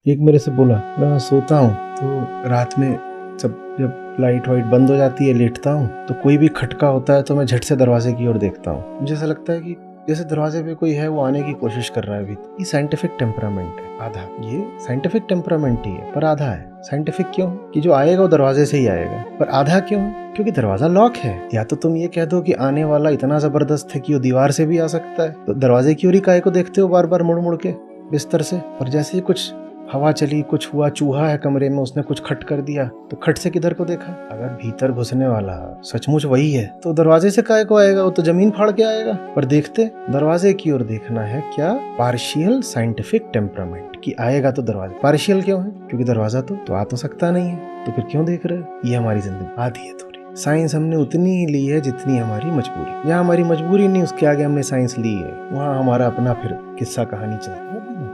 एक मेरे से बोला, मैं सोता हूँ तो रात में जब लाइट वाइट बंद हो जाती है, लेटता हूँ तो कोई भी खटका होता है तो मैं झट से दरवाजे की ओर देखता हूँ। मुझे ऐसा लगता है कि जैसे दरवाजे पे कोई है, वो आने की कोशिश कर रहा है। अभी ये साइंटिफिक टेम्परामेंट है आधा, ये साइंटिफिक टेम्परामेंट ही है, पर आधा है। साइंटिफिक क्यों कि जो आएगा वो दरवाजे से ही आएगा, पर आधा क्यों है क्योंकि दरवाजा लॉक है। या तो तुम ये कह दो कि आने वाला इतना जबरदस्त है कि वो दीवार से भी आ सकता है, तो दरवाजे की ओर ही काहे को देखते हो बार बार मुड़ मुड़ के बिस्तर से। और जैसे ही कुछ हवा चली, कुछ हुआ, चूहा है कमरे में, उसने कुछ खट कर दिया, तो खट से किधर को देखा। अगर भीतर घुसने वाला सचमुच वही है तो दरवाजे से काहे को आएगा, वो तो जमीन फाड़ के आएगा। पर देखते दरवाजे की ओर देखना है क्या? पार्शियल साइंटिफिक टेम्परामेंट कि आएगा तो दरवाजा। पार्शियल क्यों है? क्योंकि दरवाजा तो आ तो सकता नहीं है, तो फिर क्यों देख रहे हो? ये हमारी जिंदगी आधी है थोड़ी। साइंस हमने उतनी ही ली है जितनी हमारी मजबूरी। जहाँ हमारी मजबूरी नहीं, उसके आगे हमने साइंस ली है, वहाँ हमारा अपना फिर किस्सा कहानी चलती है।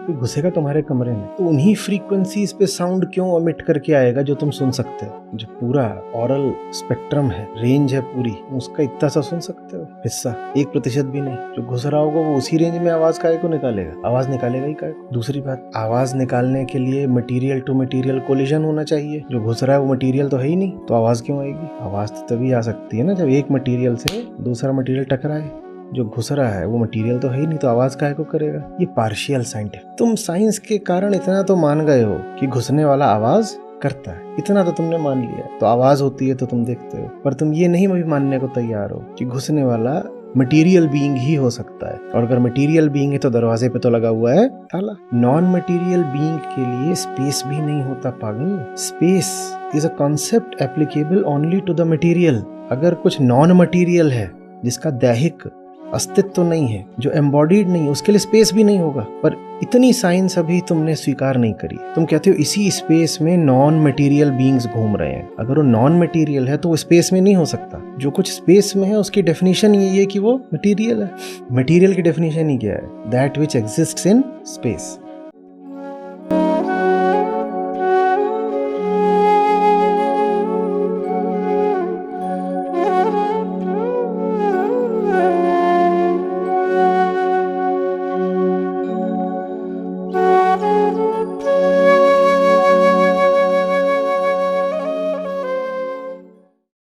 कोई घुसेगा तुम्हारे कमरे में तो उन्हीं फ्रीक्वेंसीज पे साउंड क्यों एमिट करके आएगा जो तुम सुन सकते हो। जो पूरा ऑरल स्पेक्ट्रम है, रेंज है पूरी, उसका इतना सा सुन सकते हो हिस्सा, 1% भी नहीं। जो घुस रहा होगा वो उसी रेंज में आवाज काहे को निकालेगा? आवाज निकालेगा ही काहे को? दूसरी बात, आवाज निकालने के लिए मटेरियल टू मटेरियल कोलिजन होना चाहिए। जो घुस रहा है वो मटेरियल तो है ही नहीं, तो आवाज क्यों आएगी? आवाज तो तभी आ सकती है ना जब एक मटेरियल से दूसरा मटेरियल टकराए। जो घुस रहा है वो मटेरियल तो है ही नहीं, तो आवाज काहे को करेगा? ये पार्शियल साइंटिफिक। तुम साइंस के कारण इतना तो मान गए हो कि घुसने वाला आवाज करता है, इतना तो तुमने मान लिया, तो आवाज होती है तो तुम देखते हो। पर तुम ये नहीं भी मानने को तैयार हो कि घुसने वाला मटेरियल बीइंग ही हो सकता है। और अगर मटेरियल बीइंग है तो दरवाजे पे तो लगा हुआ है ताला। नॉन मटेरियल बीइंग के लिए स्पेस भी नहीं होता पागल। Space is a concept applicable only to the material. अगर कुछ नॉन मटेरियल है जिसका दैहिक अस्तित्व तो नहीं है, जो एम्बॉडीड नहीं है, उसके लिए स्पेस भी नहीं होगा। पर इतनी साइंस अभी तुमने स्वीकार नहीं करी। तुम कहते हो इसी स्पेस में नॉन मटेरियल बीइंग्स घूम रहे हैं। अगर वो नॉन मटेरियल है तो वो स्पेस में नहीं हो सकता। जो कुछ स्पेस में है उसकी डेफिनेशन ये है कि वो मटेरियल है। मटेरियल की डेफिनेशन ही क्या है? That which exists in space.